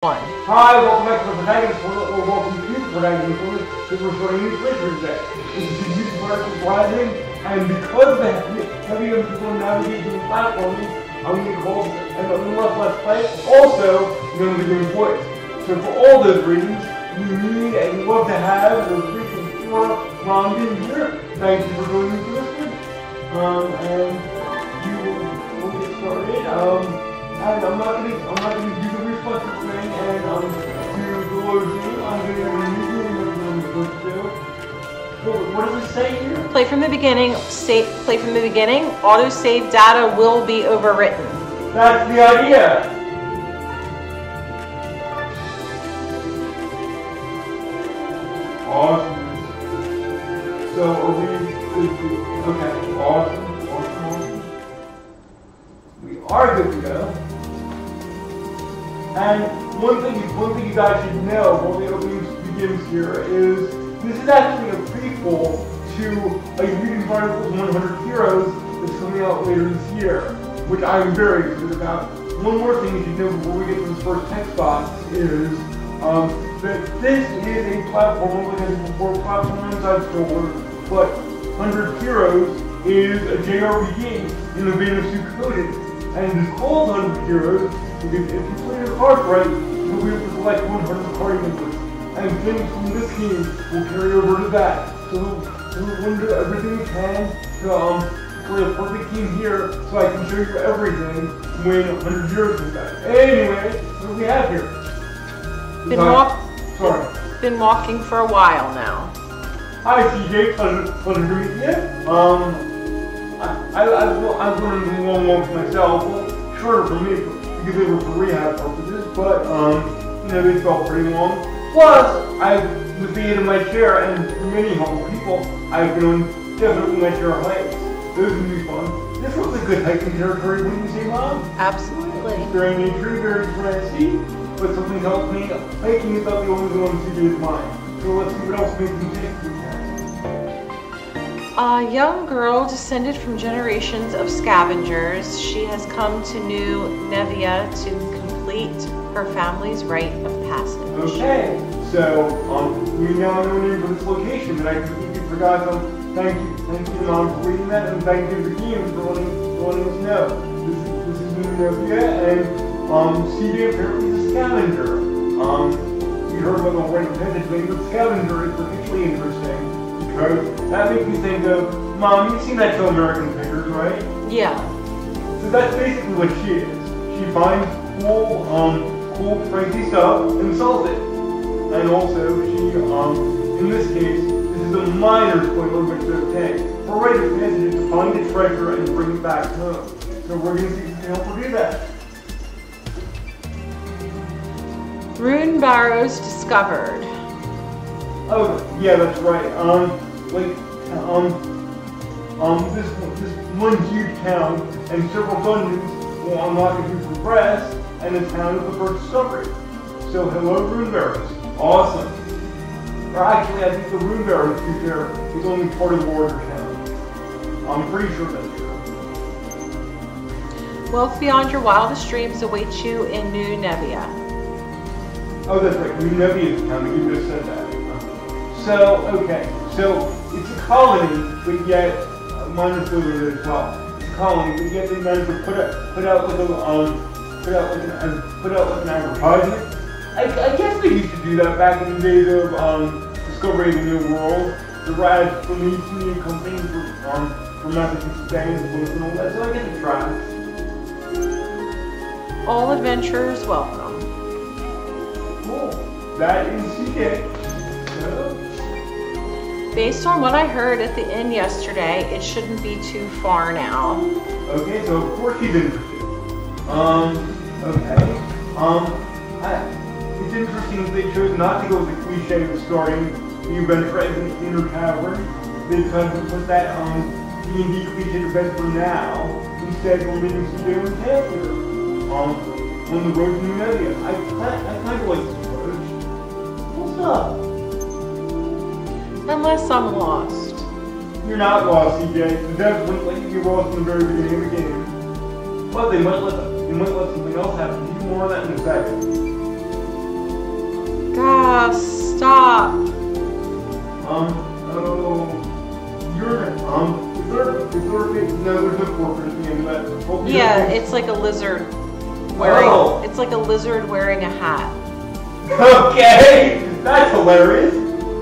Hi, welcome back to the protagonist corner, or welcome to the protagonist corner, because we're starting a new playthrough today. This is the YouTube article rising, and because of the heavy emphasis on navigating and platforming, I'm going to call another Let's Play, also known as the Game Voice. So for all those reasons, we need and love to have the 3 from 4 Ron in here. Thank you for joining me for this one. And we'll get started. And I'm not gonna do the reflexive thing and do the load game. I'm gonna have a new game that I'm supposed to do. What does it say here? Play from the beginning. Play from the beginning. Autosave data will be overwritten. That's the idea. Awesome. So are we? Okay. Awesome. We are good to go. And one thing you guys should know while the opening begins here is this is actually a prequel to a Reading Chronicles 100 Heroes that's coming out later this year, which I'm very excited about. One more thing you should know before we get to this first text box is that this is a platform, like I said before, platform inside store, but 100 Heroes is a JRPG in the vein of Suikoden. And it's called 100 Heroes because if you play your cards right, you'll be able to select 100 party members. And things from this game will carry over to that. So we'll do everything we can to play a perfect team here so I can show you everything when 100 Heroes comes back. Anyway, what do we have here? Been walking for a while now. Hi CJ, pleasure to meet you. I've learned them long walks myself, well, shorter for me because they were for rehab purposes, but they felt pretty long. Plus, with the aid of my chair and many humble people, I've grown definitely my share of hikes. Those would be fun. This looks like good hiking territory, wouldn't you say, Mom? Absolutely. It's very nature, very fancy, but something tells me hiking is not the only one to do is mine. So let's see what else makes me take we can. A young girl descended from generations of scavengers. She has come to New Nevia to complete her family's rite of passage. Okay, so we now know the name for this location that I completely forgot. So thank you, Mom, for reading that, and thank you to the team for letting us know. This is New Nevia, and CJ apparently is a scavenger. We heard about the rite of passage thing, but scavenger is particularly interesting. That makes me think of, Mom, you've seen that show American Pickers, right? Yeah. So that's basically what she is. She finds cool, crazy stuff and sells it. And also, she, in this case, this is a minor spoiler, which is okay. Her rite of passage is to find the treasure and bring it back home. So we're going to see if we can help her do that. Rune barrows discovered. Oh, yeah, that's right. This one huge town and several dungeons will unlock a huge progress, and the town is the first discovery. So, hello, Rune Barrows. Awesome. Or actually, I think the Rune Barrows future is only part of the border town. I'm pretty sure that's true. Wealth beyond your wildest dreams awaits you in New Nevia. Oh, that's right. New Nevia is the town. You just said that. So, okay, so it's a colony, but yet, minor spoiler as well. It's a colony, but yet they managed to put out like an advertisement. I guess they used to do that back in the days of discovering the new world. The rides from the East Indian Company from Massachusetts Bay and all that, so I guess it tracks. All adventurers welcome. Cool. That is CJ. Based on what I heard at the inn yesterday, it shouldn't be too far now. Okay, so of course she's interested. Okay. It's interesting that they chose not to go with the cliche of starting the adventure as an inner tavern. They decided to put that D&D cliche to bed for now. Instead, we're meeting CJ and Taylor on the road to New Nevia. I kind of like this approach. What's up? Unless I'm lost. You're not lost, CJ. The devs wouldn't let you get lost in the very beginning of the game. But they might let something else happen. You more on that in a second. Stop. Oh, you're, is there a big, no, there's no portrait at the end of that. Oh, Yeah, it's like a lizard wearing, it's like a lizard wearing a hat. Okay, that's hilarious.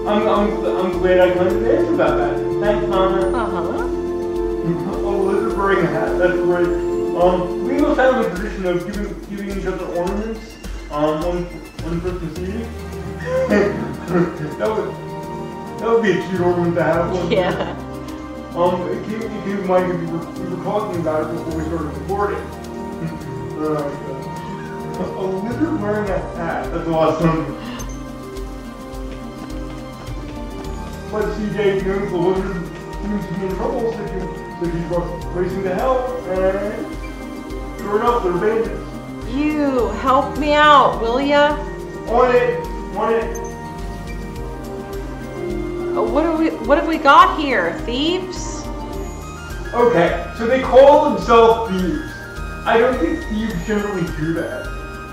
I'm glad I learned an answer about that. Thanks, Mama. Uh-huh. A lizard wearing a hat, that's great. We also have a tradition of giving each other ornaments, one person seeing. That would be a cute ornament to have. Yeah. It came to mind because we were talking about it before we started recording. A lizard wearing a hat, that's awesome. But CJ knows the lizard seems to be in trouble, so he's racing to hell, and sure enough, they're bandits. You, help me out, will ya? On it. What have we got here? Thieves? Okay, so they call themselves thieves. I don't think thieves generally do that.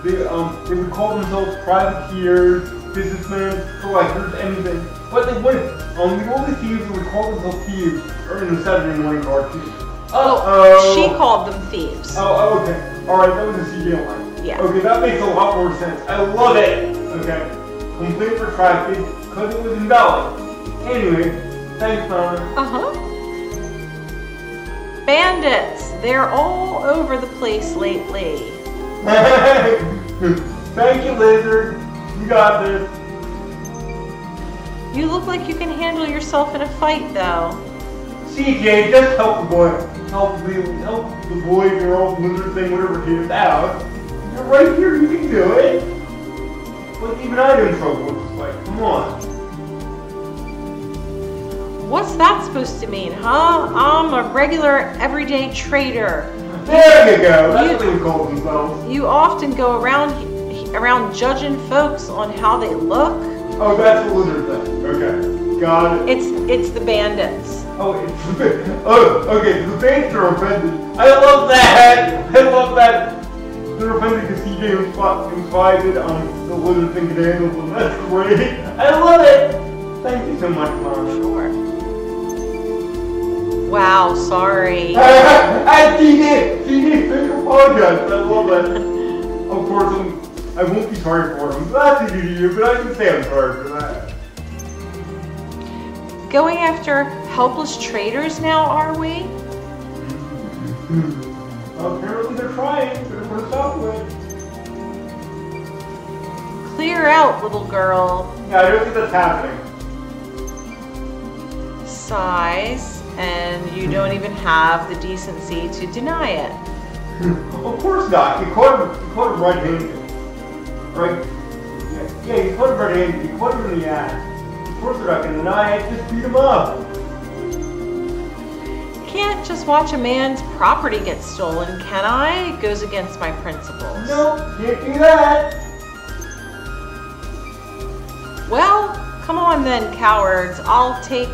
They would call themselves privateers, businessmen, collectors, anything. But they wouldn't. The only thieves that would call themselves thieves are in the Saturday morning cartoon. She called them thieves. Oh, okay. Alright, that was a CJ line. Yeah. Okay, that makes a lot more sense. I love it. Okay. Complaint retracted because it was invalid. Anyway, thanks, Mama. Uh-huh. Bandits, they're all over the place lately. Thank you, Lizard. You got this. You look like you can handle yourself in a fight, though. CJ, just help the boy. Help the boy, girl, lizard thing, whatever it is, out. You're right here, you can do it. But even I'm in trouble with this fight. Come on. What's that supposed to mean, huh? I'm a regular, everyday trader. There you go. That's what they would call themselves. You often go around judging folks on how they look. Oh, that's the lizard thing. Okay, got it. It's the bandits. Oh, okay. The bandits are offended. I love that. I love that. They're offended because CJ implied that the lizard thing could handle them. That's great. I love it. Thank you so much, Mom. Sure. Wow, sorry. CJ, thank you, apologize. I love that. Of course, I won't be sorry for him. That's easy to you, but I can say I'm sorry for that. Going after helpless traders now, are we? Apparently they're trying. They're going to put us up with. Clear out, little girl. Yeah, I don't think that's happening. Sighs, and you don't even have the decency to deny it. Of course not. You caught him right-handed. Right? Yeah, you caught him right-handed. You caught him in the act. Of course they're not going to deny it. Just beat him up. Can't just watch a man's property get stolen, can I? It goes against my principles. No, can't do that. Well, come on then, cowards. I'll take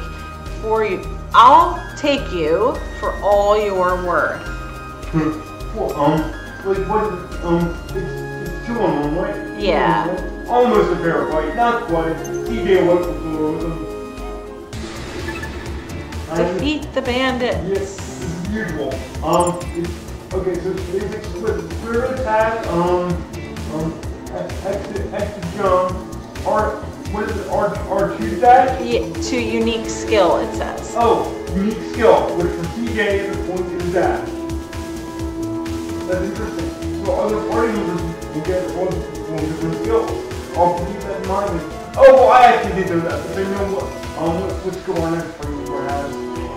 you for all you're worth. Well, it's 2-on-1, right? Yeah. Almost a fair fight, not quite. CJ went for floor with him. Defeat the bandits. Yes, this is usual. Okay, so basic split, clear attack, extra jump, what is it, R2 dash? Yeah, to unique skill, it says. Oh, unique skill, which for CJ is a point in dash. That's interesting. So other party members will get one different skill. I'll keep that in mind. Oh, well, I actually did know that, but they know what skill our next party member has.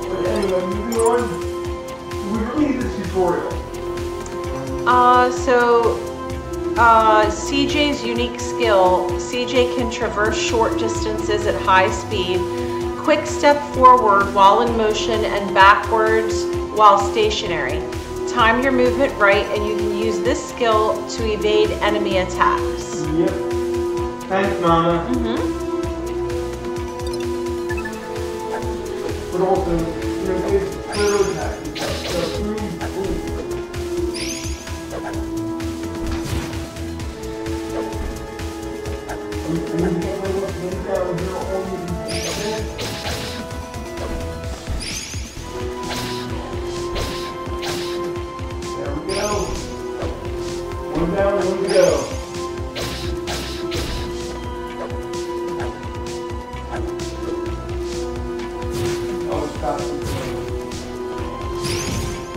But anyway, moving on. We really need this tutorial. CJ's unique skill. CJ can traverse short distances at high speed, quick step forward while in motion and backwards while stationary. Time your movement right and you can use this skill to evade enemy attacks. Yep. Thanks, Mama. But also, it's clear attack. I'm gonna get my little hand down here on the There we go. One down, one to go. Oh, stop.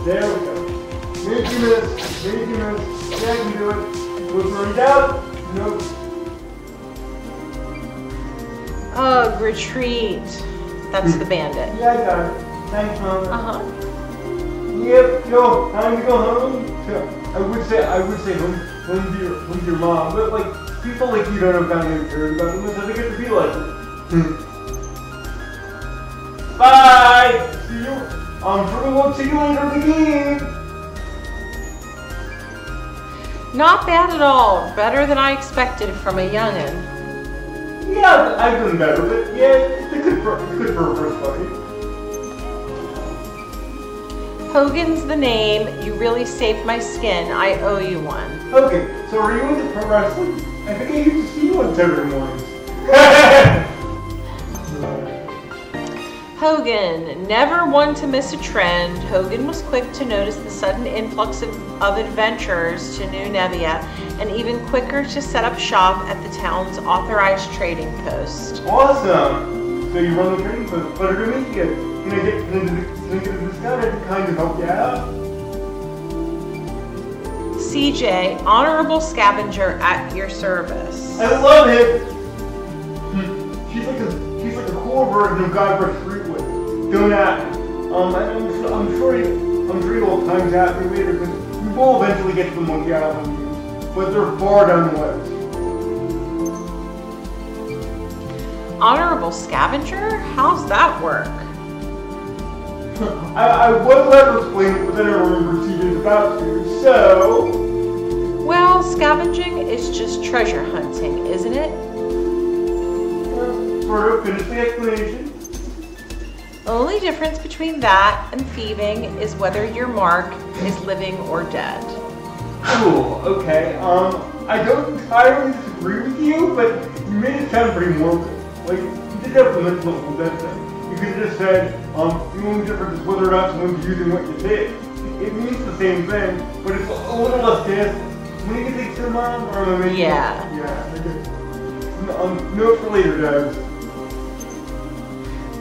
There we go. Maybe 2 minutes. Maybe 2 minutes. Yeah, I can do it. Was burned out? Nope. Ugh, retreat. That's the bandit. Yeah, I got it. Thanks, Mom. Uh-huh. Yep, yo, time to go home. I would say home to your mom, but like people like you don't have family to care about them, so they get to be like it. Bye. See you. I'm sure we won't see you later in the game. Not bad at all. Better than I expected from a youngin'. Yeah, I've done better, but yeah, it's good for a first fight. Hogan's the name. You really saved my skin. I owe you one. Okay, so are you into pro wrestling? I think I used to see you on Saturday mornings. Hogan, never one to miss a trend, Hogan was quick to notice the sudden influx of adventurers to New Nevia, and even quicker to set up shop at the town's authorized trading post. Awesome! So you run the trading post. Pleasure to meet you. Can I get a discount? I can kind of help you out. CJ, honorable scavenger at your service. I love it! She's like a cool version of Guy Brush Streetwood. Don't act. I'm sure you will time tap me later because we will eventually get to the Monkey Island news, but they're far down the list. Honorable scavenger? How's that work? I was about to explain it, but then I remembered CJ's about to, so... Well, scavenging is just treasure hunting, isn't it? Sort of, finish the explanation. Only difference between that and thieving is whether your mark is living or dead. Cool, okay. I don't entirely disagree with you, but you made it sound pretty morbid. Like, you did have the mental death thing. You could have just said, the only difference is whether or not someone's using what you did. It means the same thing, but it's a little less dancing. When you get things to your mom, or am I making Yeah. Yeah, okay. Note for later, guys.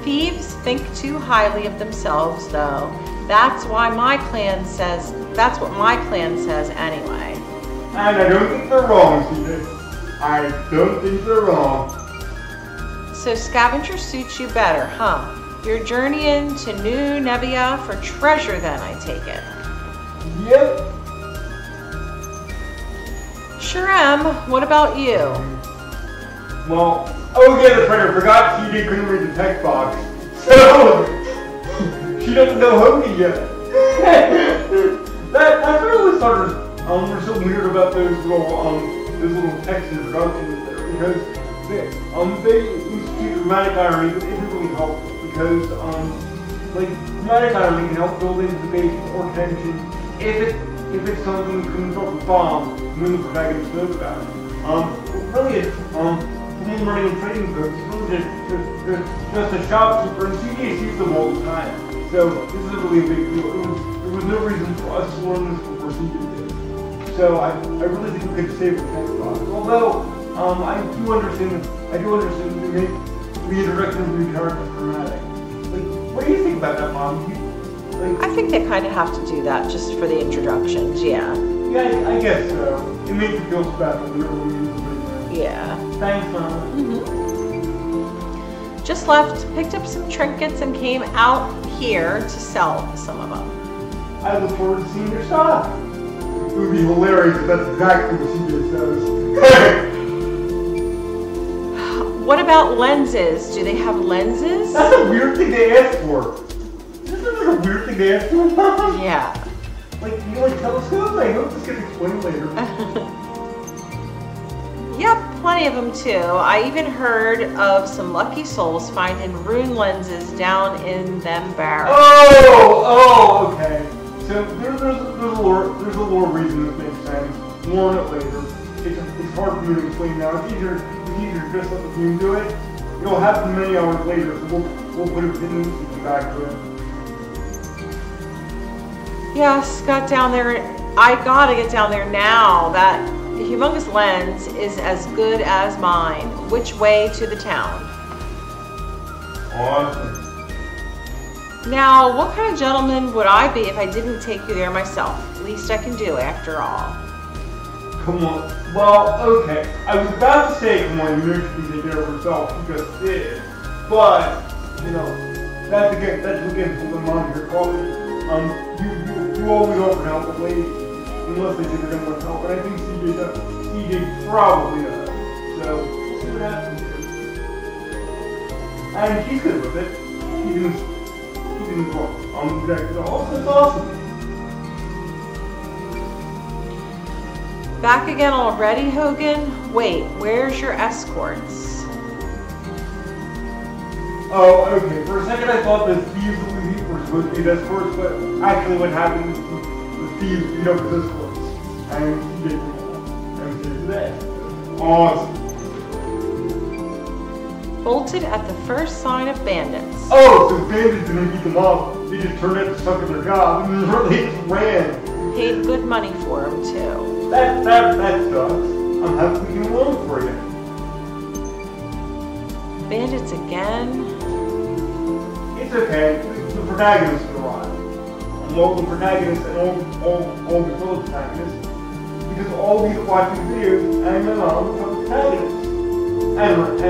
Thieves think too highly of themselves, though. That's what my clan says anyway. And I don't think they're wrong, CJ. I don't think they're wrong. So scavenger suits you better, huh? You're journeying to New Nevia for treasure then, I take it. Yep. Sure am. What about you? Well, oh yeah, that's right, I forgot CJ couldn't read the text box. So, she doesn't know Hoagie yet. That's what I always thought was so weird about those little text introductions there, because they institute dramatic irony, but it didn't really help, because, like, dramatic irony can help build into debate or tension if it's something that comes off the bomb when the protagonist knows about it. Really, someone running a trading post is really just a shopkeeper, and CJ sees them all the time. So this is really a big deal. There was no reason for us to learn this before CJ did. So I really think we could save the text box. Although I do understand the introduction of new characters dramatic. Like, what do you think about that, Mom? I think they kind of have to do that just for the introductions, yeah. Yeah, I guess so. It makes you feel special. Yeah. Thanks, Mom. Just left, picked up some trinkets and came out here to sell some of them. I look forward to seeing your stock. It would be hilarious if that's exactly what CJ says. What about lenses? Do they have lenses? That's a weird thing to ask for. This is like a weird thing to ask for, Mom. Yeah. Like, you like telescopes? I hope this gets explained later. Yep, plenty of them too. I even heard of some lucky souls finding rune lenses down in them barrels. Oh, okay. So there's a lore reason this makes sense. More on it later. it's hard for me to explain now. It's easier to just let the team do it. It'll happen many hours later, so we'll put a pin and come back to it. Yes, got down there. I gotta get down there now. That humongous lens is as good as mine. Which way to the town? Awesome. Now, what kind of gentleman would I be if I didn't take you there myself? Least I can do, after all. Come on. Well, okay. I was about to say, come on, you can take care of yourself. You just did. But, you know, that's again for the mom here calling. You always offer help, but ladies, unless they say they're gonna want help. And I think CJ does. CJ probably does. So we'll see what happens here. And she's good with it. She can go protect it all. So it's awesome. Back again already, Hogan? Wait, where's your escorts? Oh, okay. For a second I thought the thieves were supposed to be escorts, but actually what happened was the thieves beat up his escorts. And he did that. And he did that. Awesome. Bolted at the first sign of bandits. Oh, so bandits didn't beat them up. They just turned out to suck at their job and they just ran. Paid good money for them, too. That sucks. I'm happy to get along for you. Bandits again? It's okay. The protagonist arrived. And all the protagonists and all the fellow protagonists, because all these watching videos and my mom are protagonists. And Rich.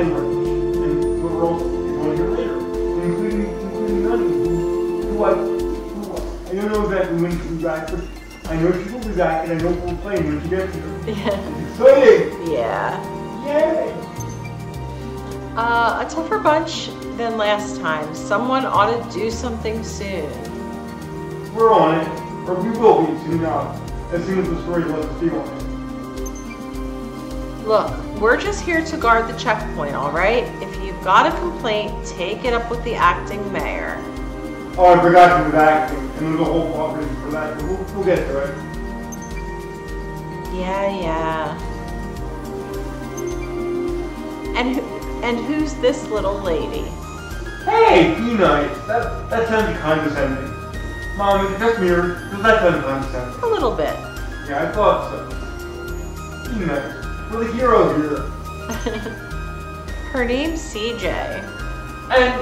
And we're also going here later. Including Nani, who I don't know exactly when she'll be back, but I know she will be back, and I know we'll play when she gets here. Yeah. It's exciting! Yeah. Yay! A tougher bunch than last time. Someone ought to do something soon. We're on it, or we will be soon enough, as soon as the story lets us be on it. Look, we're just here to guard the checkpoint, all right? If you've got a complaint, take it up with the acting mayor. Oh, I forgot you was acting, and there's a whole plot reason for that, but we'll get to it. Yeah. And who's this little lady? Hey, be nice. That sounded condescending. Mom, is it just me, or does that sound condescending? A little bit. Yeah, I thought so. Be nice. We're the heroes here. Her name's CJ. And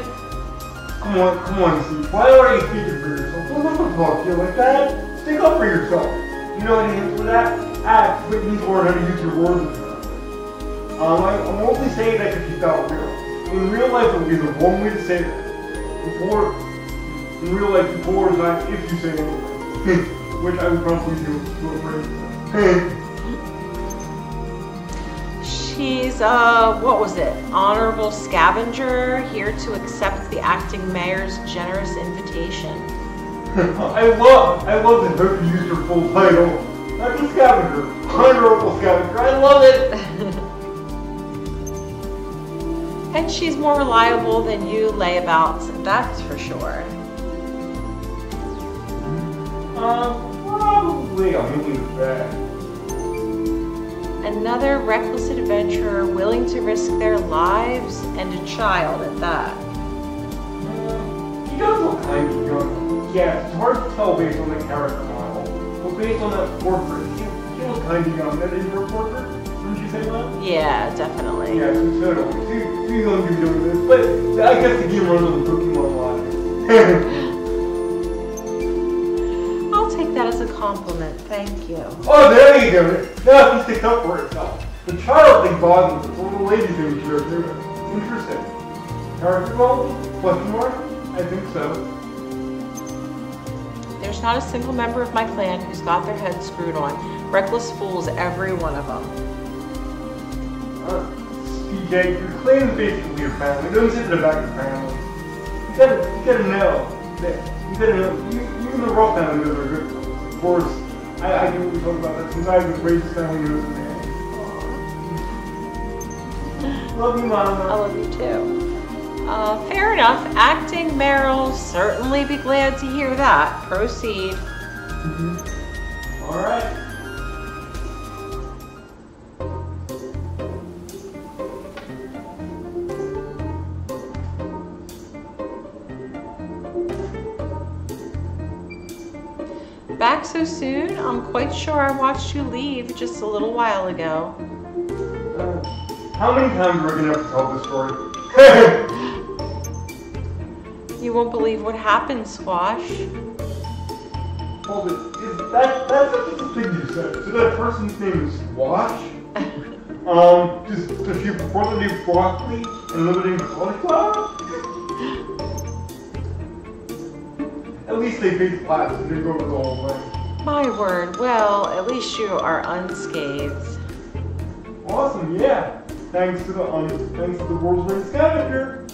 come on, Steve. Why are you speaking for yourself? Don't let them talk to you like that. Stick up for yourself. You know what the answer to that? Act, but you need to learn how to use your words. I'm only saying that to keep that real. In real life, it would be the wrong way to say that. In real life, before is not if you say anything. Which I would probably do to a friend. She's, what was it? Honorable scavenger, here to accept the acting mayor's generous invitation. I love that Hope used her full title. Not just scavenger, honorable scavenger. I love it. And she's more reliable than you layabouts, that's for sure. Probably I'm moving back. Another reckless adventurer willing to risk their lives and a child at that. He does look kind of young. Yeah, it's hard to tell based on the character model. But based on that portrait, he looks kind of young. That is your portrait? Wouldn't you say that? Yeah, definitely. Yeah, so too young to be doing this. But I guess the game runs on the Pokemon logic. I'll take that as a compliment, thank you. Oh, there you go. Now he sticks up for herself. The child thing bothers us. The little lady thing she does too. Interesting. Character development? Question mark? I think so. There's not a single member of my clan who's got their heads screwed on. Reckless fools, every one of them. CJ, your clan is basically your family. Don't sit in the back of your family. You gotta know that. You gotta know. Even the rough family knows are good ones. Of course, I can really talk about that since I was raised as family knows a man. Love you, Mama. I love you too. Fair enough. Acting Meryl'll certainly be glad to hear that. Proceed. All right. Back so soon? I'm quite sure I watched you leave just a little while ago. How many times are we going to have to tell this story? You won't believe what happened, Squash. Hold it. That's not just a thing you said. So that person's name is Squash? Does she have brother named Broccoli and another named Cauliflower? At least they face class and they go over the whole thing. My word, well, at least you are unscathed. Awesome, yeah. Thanks to the world's greatest scavenger.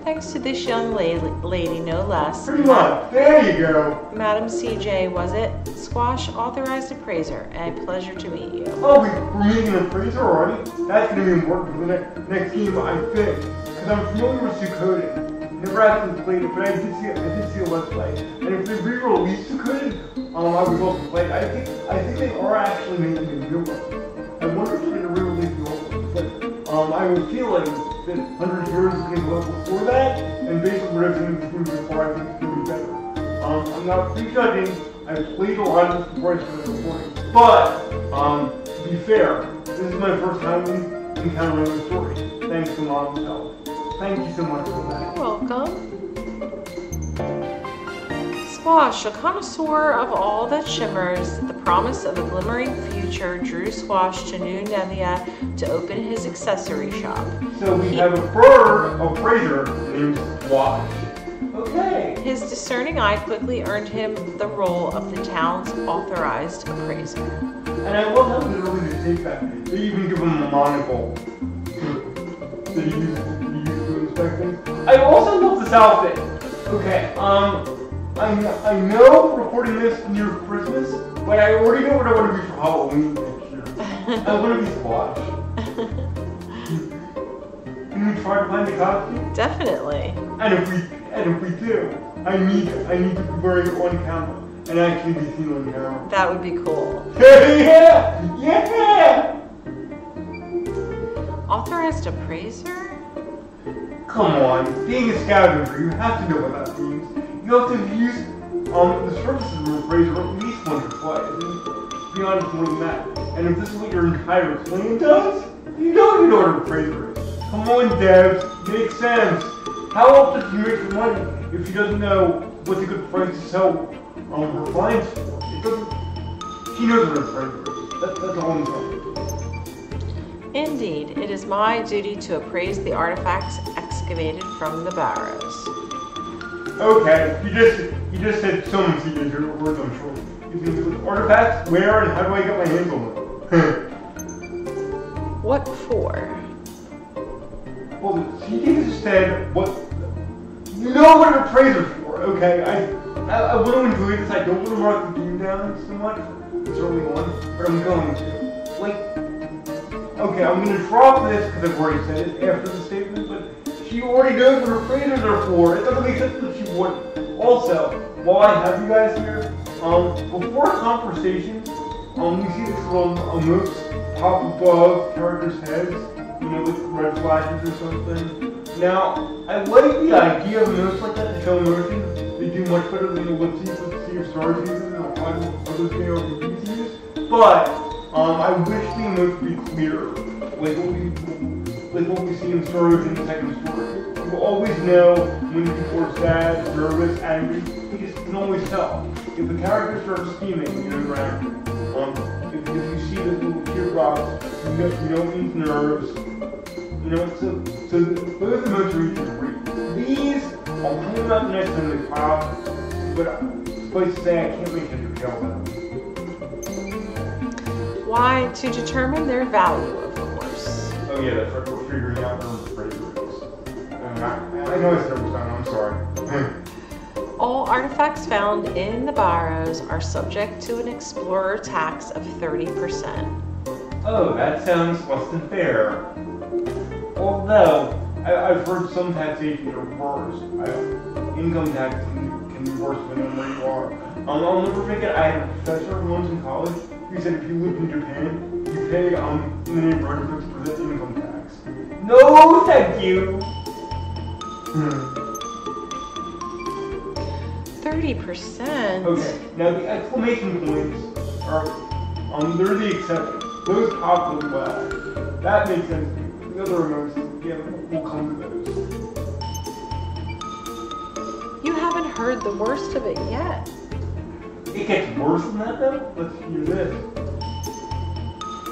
Thanks to this young lady, no less. Pretty much. There you go. Madam CJ, was it? Squash, authorized appraiser. A pleasure to meet you. Oh, we're meeting an appraiser already? That's going to be important for the next game, I think. Because I'm familiar with Suikoden. Never actually played it, but I did see a Let's Play. And if they re-release Suikoden, I would love to play it. I think they are actually making a new one. I wonder if they're going to re-release the old one. But I have a feeling that 100 Heroes is going to go up before that, and based on what I've seen in this movie before, I think it's going to be better. I'm not prejudging. I've played a lot of this before I started recording. But, to be fair, this is my first time encountering the story. Thanks to Mom's help. Thank you so much for that. You're welcome. Squash, a connoisseur of all that shimmers, the promise of a glimmering future drew Squash to New Nevia to open his accessory shop. So we have a bird appraiser named Squash. Okay. His discerning eye quickly earned him the role of the town's authorized appraiser. And I love how literally they take that. They even give him a monocle that he uses to inspect things. I also love this outfit. Okay, I know we're recording this near Christmas, but I already know what I want to be for Halloween next year. I want to be Squash. Can we try to find the costume? Definitely. And if we do, I need to be wearing it on camera and actually be seen on camera. That would be cool. Yeah! Authorized appraiser? Come on, being a scavenger, you have to know what that means. You have to use the services of an appraiser at least once or twice. I mean, to be honest, more than that. And if this is what your entire clan does, you know what an appraiser is. Come on, devs, make sense. How else does he make the money if he doesn't know what's a good price to sell her clients for? He knows what an appraiser is. That's all I'm saying. Indeed, it is my duty to appraise the artifacts excavated from the barrows. Okay, you just said some signature words, I'm sure. You can do with artifacts, where, and how do I get my hands on them? What for? Well, she just said what. You know what an appraiser's for, okay? I want to enjoy this. I don't want to mark the game down so much. It's early on, but I'm going to. Like, okay, I'm going to drop this because I've already said it after the statement, but she already knows what appraisers are for. It doesn't make sense that she wouldn't. Also, while I have you guys here, before conversations, we see this little moose pop above characters' heads, you know, with red flashes or something. Now, I like the idea of moose like that to show emotion. They do much better than the ellipses with Sea of Stars uses and other JRPGs use. But I wish the emote would be clearer, like what we see in Star Ocean in the second story. You always know when people are sad, nervous, angry. You just can always tell. If the character starts scheming, you know you're angry. If you see the little teardrops, you know it means nerves. You know, so both emotes are each great. These, I'll point them out the next time they pop, but suffice to say, I can't make head or tail about them. Why, to determine their value, of course. Oh yeah, that's right, we're figuring out what appraiser is. I know I said it was done, I'm sorry. All artifacts found in the barrows are subject to an explorer tax of 30%. Oh, that sounds less than fair. Although, I've heard some taxation are worse. Income tax can be worse depending on where you are. I'll never forget, I had a professor once in college who said if you lived in Japan, you pay in the neighborhood of 50% income tax. No, thank you! 30% 30%? Okay, now the exclamation points are, they're the exception. Those pop really well. That makes sense. The other remotes, yeah, we'll come to those. You haven't heard the worst of it yet. It gets worse than that though? Let's hear this.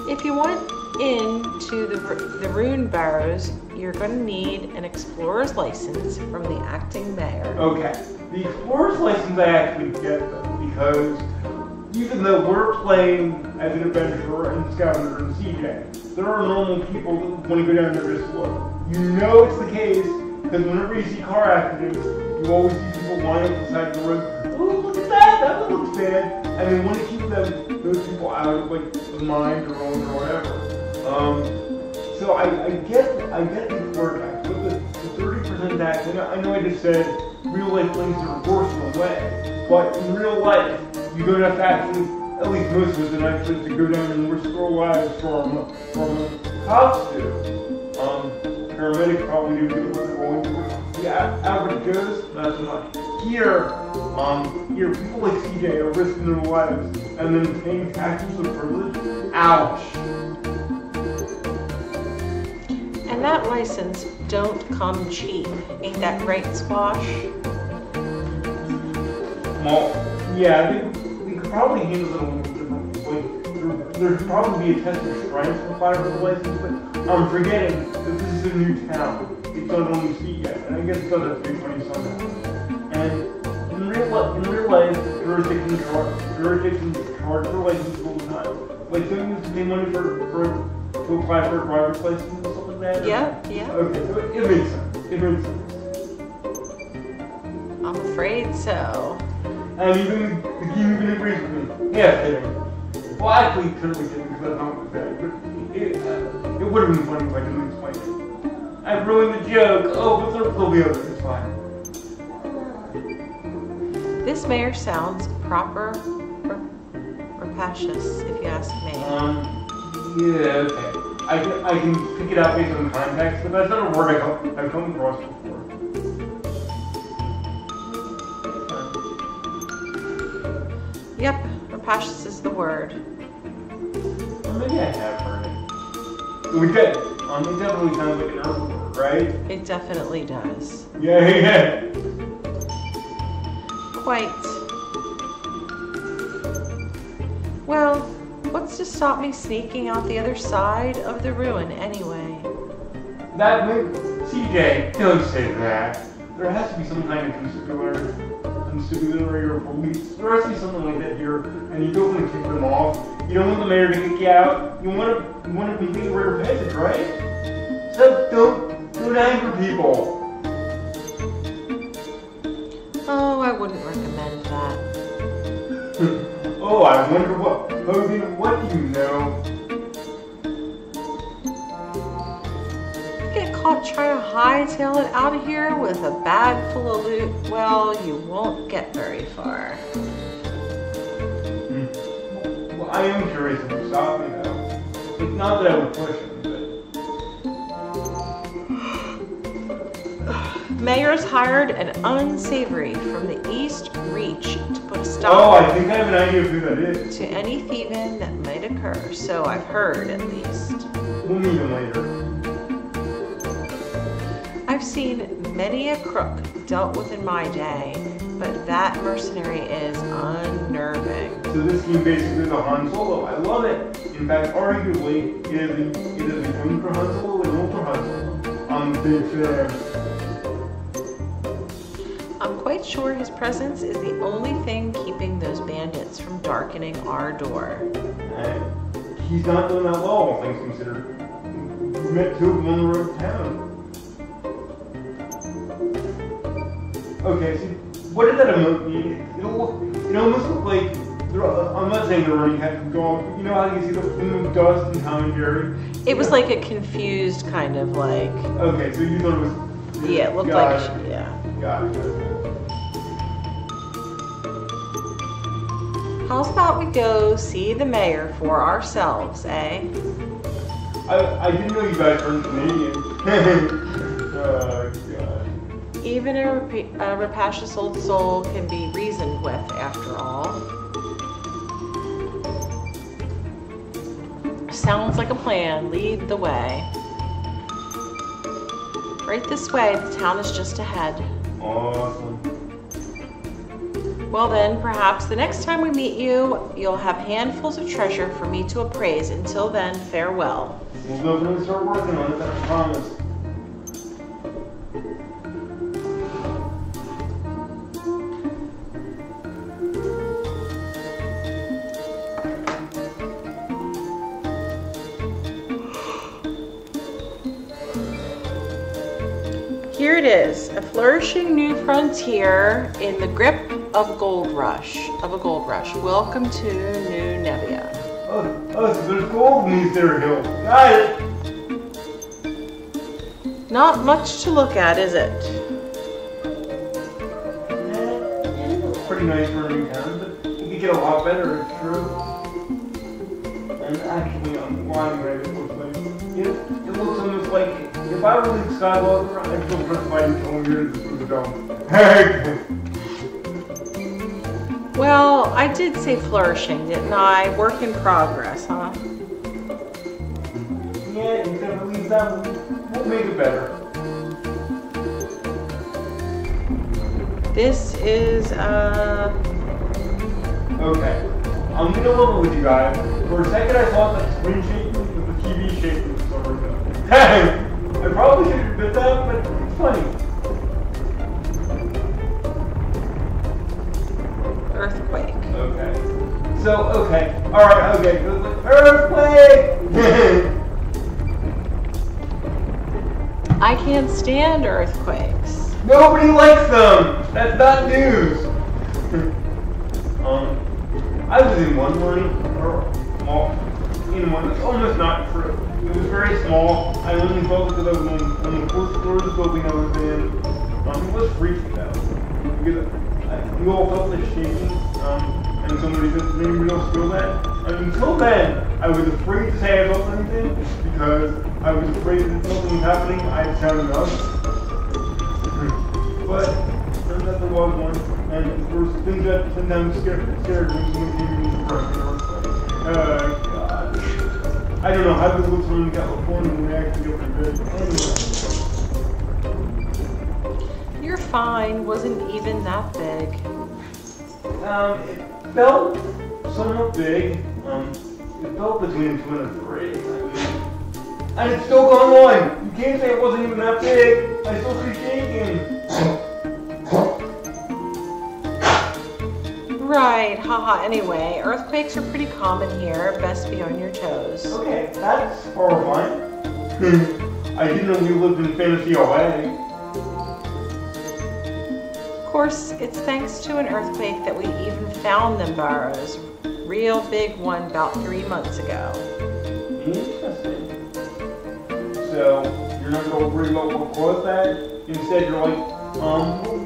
If you want into the Rune Barrows, you're going to need an explorer's license from the acting mayor. Okay, the explorer's license I actually get though, because even though we're playing as an adventurer and scavenger and CJ, there are normal people that want to go down there just to look. You know it's the case, because whenever you see car accidents, you always see people lying up the side of the road. Oh, look at that! That one looks bad. And they want to keep those people out of like the mine or own or whatever. So I get the explorer tax, but the 30% tax. I know I just said real life places are worse in a way, but in real life you don't have to actually, at least most of us, don't actually have to go down and restore lives from cops do. Paramedics probably do get what they're going for. The average goes, not so much. Here, people like CJ are risking their lives and then paying taxes of privilege. Ouch. And that license don't come cheap. Ain't that right, Squash? Well, yeah, they could probably handle it a little differently. Like, there'd probably be a test of strength required for the license, but I'm forgetting that this is a new town. It's not on the sea yet, and I guess it's on the 320 somehow. And in real life, jurisdictions charge for licenses all the time. Like, don't you have to pay money to apply for a driver's license or something like that? Yeah. Okay, so it makes sense. It makes sense. I'm afraid so. And even the game even agrees with me. Yeah, kidding. Well, actually, totally kidding because that's not what bad. But it would have been funny if I didn't explain it. I ruined the joke. Oh, but there'll be others. It's fine. This mayor sounds proper, rapacious, if you ask me. Yeah, okay. I can pick it out based on context, but that's not a word I've come across before. Yep, rapacious is the word. Well, maybe I have heard it. We did. It definitely sounds like an Earth word, right? It definitely does. Yeah. Quite. Well, what's to stop me sneaking out the other side of the ruin anyway? That makes... CJ, don't say that. There has to be some kind of constabulary or police. There has to be something like that here, and you don't want to kick them off. You don't want the mayor to kick you out. You want to complete a rare passage, right? So don't anger people. Oh, I wouldn't recommend that. Oh, I wonder what do you know? Get caught trying to hightail it out of here with a bag full of loot, well, you won't get very far. Well, I am curious if you stop me, though. It's not that I would push him, but... Mayor's hired an unsavory from the East Reach to put a stop Oh, I think I have an idea of who that is. to any thieving that might occur, so I've heard at least. We'll meet him later. I've seen many a crook dealt with in my day, but that mercenary is unnerving. So this game basically is a Han Solo. I love it. In fact, arguably, it is a win for Han Solo and one for Han Solo. I'm a big fan. I'm quite sure his presence is the only thing keeping those bandits from darkening our door. He's not doing that well, all things considered. We met two of them on the road to town. Okay, so what did that emote mean? It almost looked like, I'm not saying they're running head from dog, but you know how you see the plume of dust in Tom and Jerry? It was like a confused kind of like... Okay, so you thought it was... Yeah, it looked like... Yeah. Got it. How's about we go see the mayor for ourselves, eh? I didn't know you guys were Canadian. Oh, God. Even a rapacious old soul can be reasoned with, after all. Sounds like a plan. Lead the way. Right this way. The town is just ahead. Awesome. Well then, perhaps the next time we meet you, you'll have handfuls of treasure for me to appraise. Until then, farewell. We'll definitely start working on it, I promise. Here it is, a flourishing new frontier in the grip of a gold rush. Welcome to New Nevia. Oh, so there's gold in these there hills. Got it. Not much to look at, is it? It's pretty nice for a new town, but it could get a lot better, it's true. And actually, I'm lying right, it looks like. It looks almost like if I were Luke Skywalker, I'd feel justified in telling you to do the dome. Well, I did say flourishing, didn't I? Work in progress, huh? Yeah, you can leave that one. We'll make it better. This is, Okay. I'm gonna level with you guys. For a second I thought that screen shaking was the TV shaking was over there. I probably should have admit that, but it's funny. earthquake. Okay. So, okay. Alright, okay. Earthquake! I can't stand earthquakes. Nobody likes them! That's not news! I was in one it's almost not true. It was very small. I only felt it because I was on the fourth floor of the building I was in. It was freaking out. Because you all felt the shaking, and somebody said, did anybody else feel that? And until then, I was afraid to say I felt anything, because I was afraid that something was happening, I'd sound nuts. But, turns out there was one, and of course, things that sometimes scared me when someone came in the front door. God. I don't know how good looks when in California when we actually get pretty big. Anyway. You're fine. Wasn't even that big. It felt somewhat big. It felt between 2 and 3. And it's still going on. You can't say it wasn't even that big. I still see shaking. Right, haha. Anyway, earthquakes are pretty common here. Best be on your toes. Okay, that's horrifying. I didn't know we lived in Fantasy LA. Of course, it's thanks to an earthquake that we even found them burrows. Real big one about 3 months ago. Interesting. So, you're not going to worry about what caused that? Instead, you're like,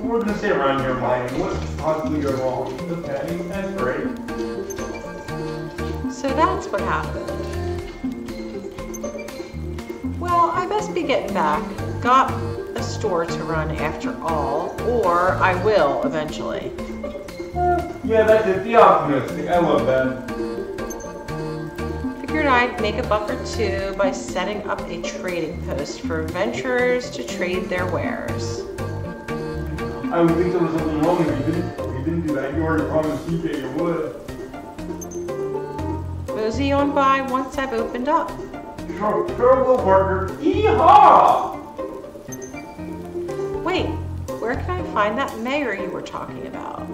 we're going to stay around here mining. What could possibly go wrong? Okay, that's great. So that's what happened. Well, I best be getting back. Got a store to run after all, or I will eventually. Yeah, that's it. Be optimistic. I love that. Figured I'd make a buck or two by setting up a trading post for adventurers to trade their wares. I would think there was something wrong if you didn't do that. You already promised TJ you would. Mosey on by once I've opened up. Sure will, partner. Yeehaw! Wait, where can I find that mayor you were talking about?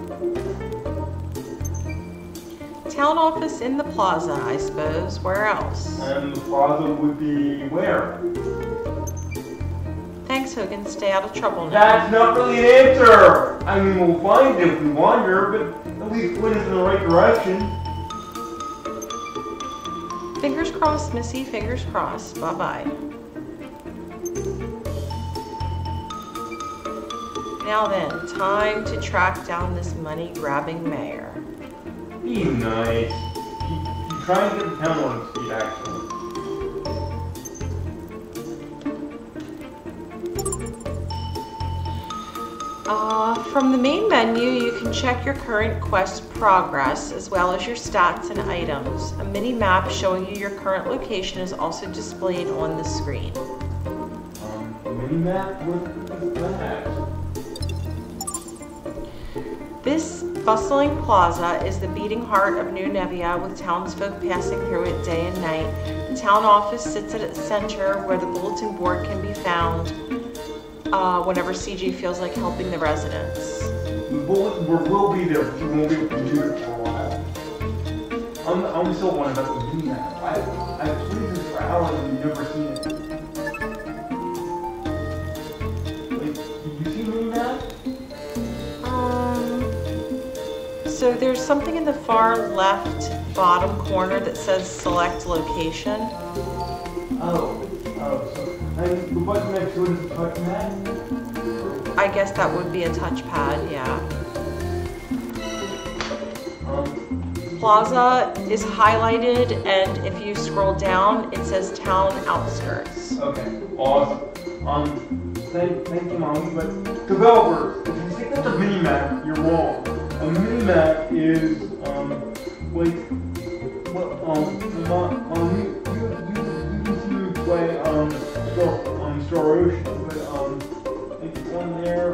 Town office in the plaza, I suppose. Where else? And the plaza would be where? Thanks, Hogan. Stay out of trouble now. That's not really an answer! I mean, we'll find it if we wander, but at least point us in the right direction. Fingers crossed, Missy. Fingers crossed. Bye-bye. Now then, time to track down this money-grabbing mayor. Be nice. You try and get the town on its feet, actually. From the main menu, you can check your current quest progress as well as your stats and items. A mini map showing you your current location is also displayed on the screen. A mini map with that. This bustling plaza is the beating heart of New Nevia, with townsfolk passing through it day and night. The town office sits at its center where the bulletin board can be found whenever CG feels like helping the residents. The bulletin board will be there, but you won't be able to do it for a while. I'm still wondering about the mini map. I've played this for hours and never seen it. Like, did you see mini map? So there's something in the far left bottom corner that says select location. So the button next to it is a touchpad? I guess that would be a touchpad, yeah. Plaza is highlighted, and if you scroll down, it says town outskirts. Okay, awesome. Thank you, Mommy, but developers, if you think that's a mini-map, you're wrong. A mini-map is, like, you can see me play, Star Ocean, but, it's on there,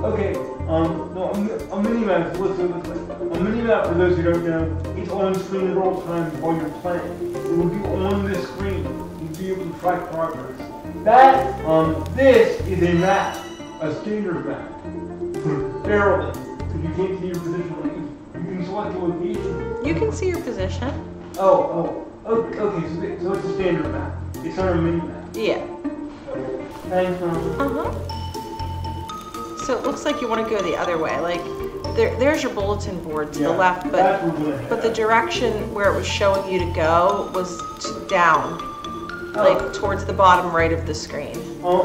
okay, no, a mini-map, let's do it this way. A mini-map, for those who don't know, it's on screen at all times while you're playing. It will be on this screen. You'll be able to track progress. This is a map, a standard map, barely, because you can't see your position. You can select a location. You can see your position. Okay, so it's a standard map. It's not a mini map. Yeah. Thanks, Mom. So it looks like you want to go the other way. Like, there's your bulletin board to the left, but the direction where it was showing you to go was down. Like towards the bottom right of the screen. You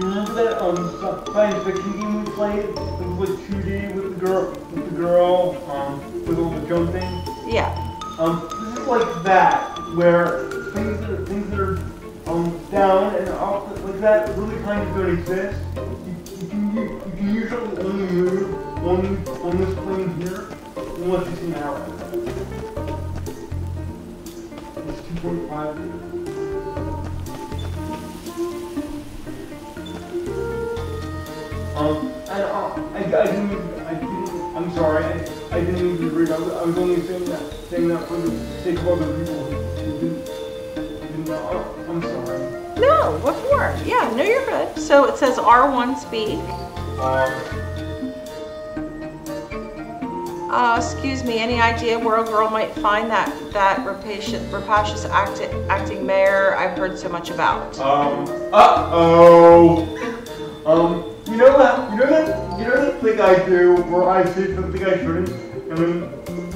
remember that science fiction game we played? It was like 2D with the girl, with all the jumping? Yeah. This is like that, where things that are down and up like that really kind of don't exist. You can usually only move on this plane here unless you see an arrow. 2.5. I'm sorry, I didn't mean to read. I was only saying that for the sake of other people who didn't know. I'm sorry. No, what for? Yeah, no, you're good. So it says R1 speak. Excuse me, any idea where a girl might find that rapacious acting mayor I've heard so much about? You know that thing I do where I say something I shouldn't, and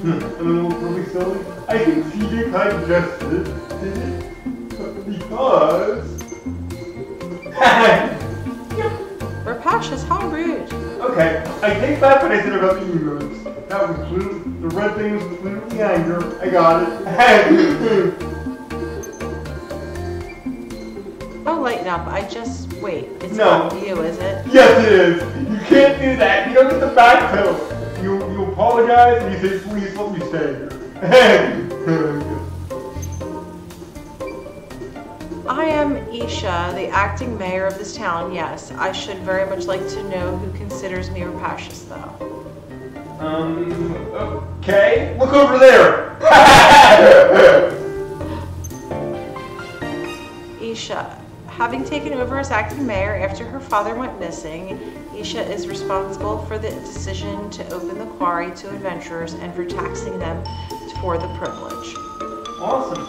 then look really silly? I think CJ kind of just did it, because... Rapacious, how rude. Okay, I take back what I said about the emotes. That was clearly, the red thing was clearly anger. I got it. Oh, lighten up. Wait, it's not you, is it? Yes, it is. You can't do that. You don't get the backpedal. You apologize and you say, please let me stay here. I am Isha, the acting mayor of this town, yes. I should very much like to know who considers me rapacious, though. Okay. Look over there. Isha. Having taken over as acting mayor after her father went missing, Isha is responsible for the decision to open the quarry to adventurers and for taxing them for the privilege. Awesome.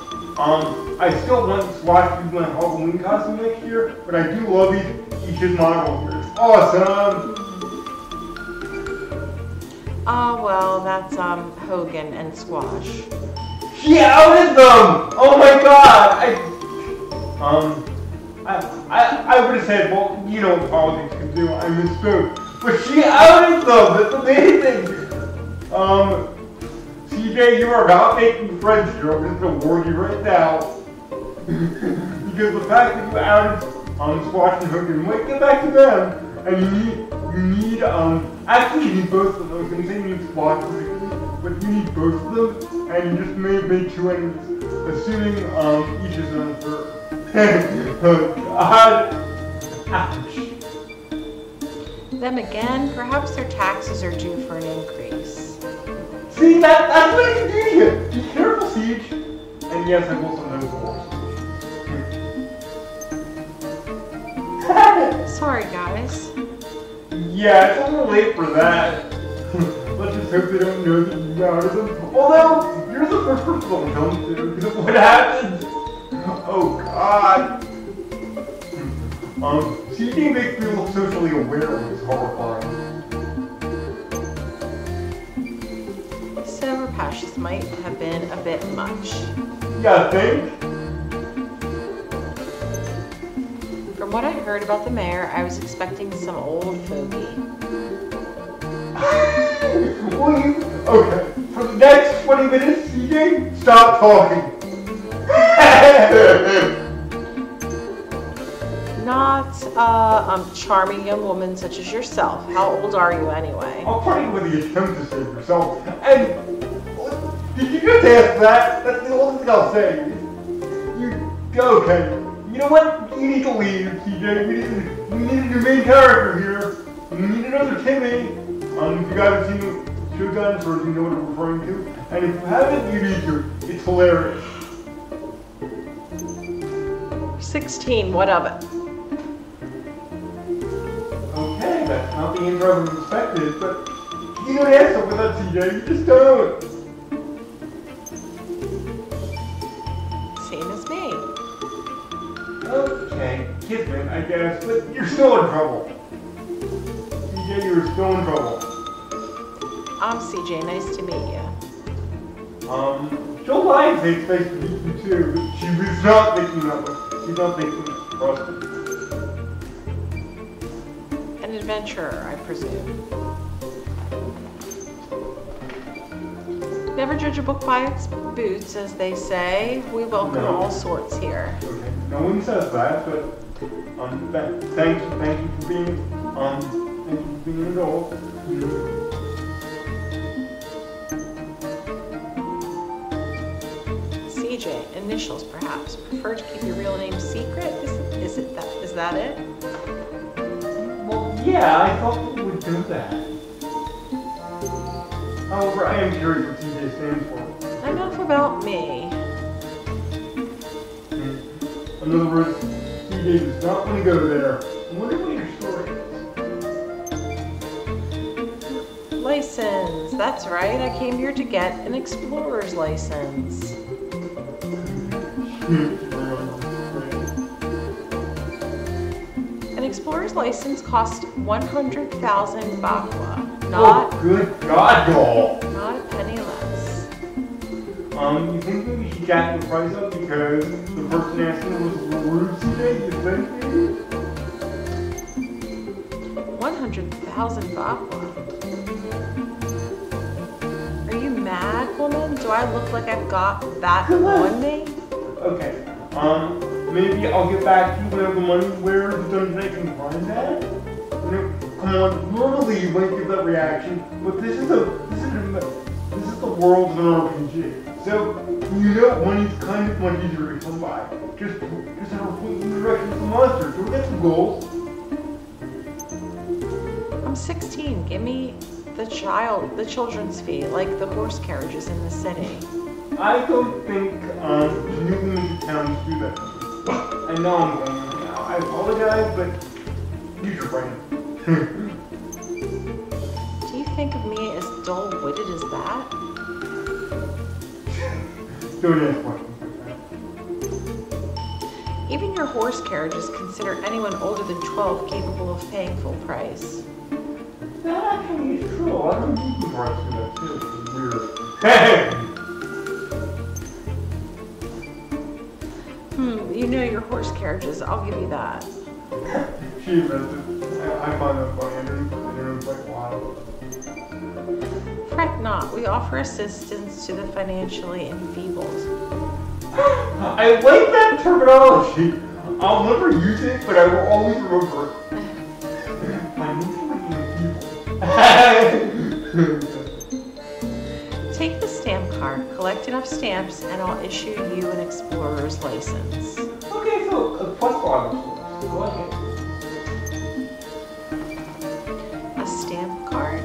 I still want to watch people in Halloween costume next year, but I do love Isha's model here. It's awesome. Well, that's Hogan and Squash. She outed them! Oh my god! I would have said, well, you know what politics can do, I misspoke. But she outed them! That's amazing! CJ, you are not making friends here. I'm just gonna warn you right now. Because the fact that you outed Squash and Hook, and you might get back to them. And actually you need both of them. I was gonna say you need Squash particularly, but you need both of them, and you just made 2 enemies, assuming each is on for. Oh God! Ouch. Them again? Perhaps their taxes are due for an increase. See, that's what you do here. Be careful, Siege. And yes, I will sometimes horse. Sorry, guys. Yeah, it's a little late for that. Let's just hope they don't know that you outed them. Although, you're the first person they'll come to, because of what happened. Oh God. CJ makes me look socially aware, which is horrifying. So, Rapacious might have been a bit much. Yeah, I think. From what I heard about the mayor, I was expecting some old fogey. Okay, for the next 20 minutes, CJ, stop talking. Not a charming young woman such as yourself. How old are you anyway? I'll try with the attempt to save yourself. And did you just ask that? That's the only thing I'll say. Okay. You know what? You need to leave, TJ. We need a new main character here. We need another Timmy. If you guys have seen the show guns or you know what I'm referring to. And if you haven't, you need to. It's hilarious. 16, what of it? Okay, that's not the intro we expected, but you don't answer with that, TJ. You just don't. Same as me. Okay, Kismet, I guess, but you're still in trouble. CJ, you're still in trouble. I'm CJ, nice to meet you. Joe Lyons takes place to meet you too, but she was not thinking of it. She's not thinking of it, trust me. An adventurer, I presume. Never judge a book by its boots, as they say. We welcome all sorts here. Okay, no one says that, but thank you for being an adult. CJ, initials perhaps. Prefer to keep your real name secret? Is that it? Well, yeah, I thought you would do that. However, I am curious what CJ stands for. Enough about me. In other words, CJ does not want to go there. I wonder what your story is. License. That's right. I came here to get an explorer's license. An explorer's license costs 100,000 bakwa. Not. Oh, good God, y'all! Not a penny less. You think maybe we should jack the price up because the person asking was rude CJ? You think maybe? 100,000 bakwa. Are you mad, woman? Do I look like I've got that on me? Okay. Maybe I'll get back to you whenever the money wears done I can find that. You know, come on, normally you might give that reaction, but this is the world of an RPG. So you know money's kind of much easier to come by. Just have a point in the direction of the monster. So we get some goals. I'm 16. Give me the children's fee, like the horse carriages in the city. I don't think new limited towns do that. I know I'm going now. I apologize, but use your brain. Do you think of me as dull-witted as that? Don't ask questions like that. Even your horse carriages consider anyone older than 12 capable of paying full price. That actually is true. I don't think you price do that too. It's weird. Hey! You know your horse carriages. I'll give you that. She admits it. I find that funny. I know it's like wild. Fret not. We offer assistance to the financially enfeebled. I like that terminology. I'll never use it, but I will always remember it. My name's Take the stamp card, collect enough stamps, and I'll issue you an explorer's license. Okay, so a +5. Go ahead. A stamp card?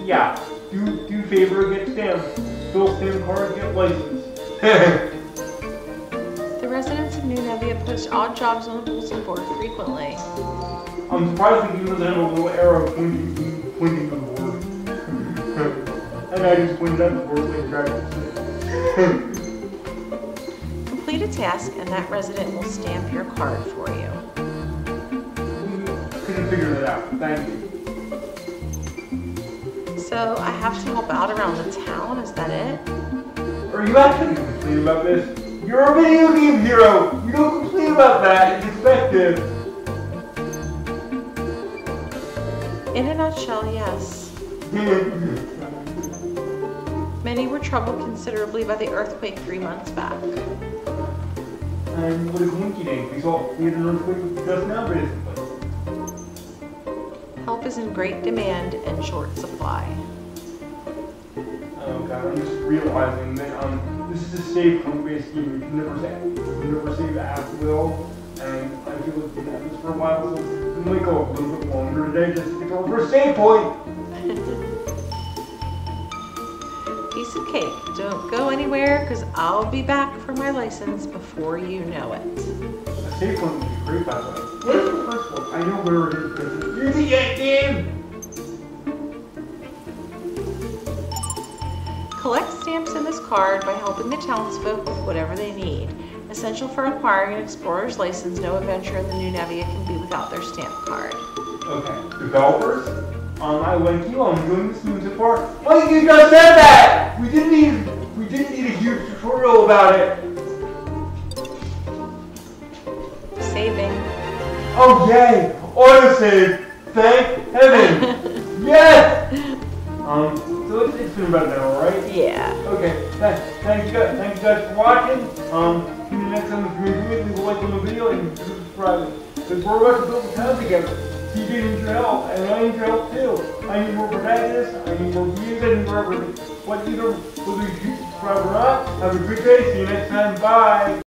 Yeah. Do favor, get stamp. Fill stamp card, get license. The residents of New Nevia post odd jobs on the bulletin board frequently. I'm surprised that he doesn't have a little arrow pointing to the board. And I just pointed at the board like practice. Complete a task and that resident will stamp your card for you. Couldn't figure that out. Thank you. So I have to help out around the town, is that it? Are you actually complaining about this? You're a video game hero! You don't complain about that, it's expected. In a nutshell, yes. Many were troubled considerably by the earthquake 3 months back. And what a coinky dink. We had an earthquake just now, basically. Help is in great demand and short supply. Oh god, I'm just realizing that this is a save home-based game. You can never save at will, and I feel like we've had this for a while, so it might go a little bit longer today just to get to our first save point. Piece of cake. Don't go anywhere, because I'll be back for my license before you know it. A save point would be great, by the way. Where's the first one? I know where it is, because it's the game! Collect stamps in this card by helping the townsfolk with whatever they need. Essential for acquiring an explorer's license, no adventure in the New Nevia can be without their stamp card. Okay, developers, I like you. I'm doing this music for. Well, you just said that. We didn't need a huge tutorial about it. Saving. Oh yay! Autosave. Thank heaven. Yes. So it's been about an hour, right? Yeah. Okay. Thank you guys for watching. See you next time. If you enjoyed it, leave a like on the video and subscribe. Because we're about to build a town together. TJ needs your help, and I need your help too. I need more protagonists, I need more views, I need more everything. What either, whether you subscribe or not, have a good day, see you next time, bye!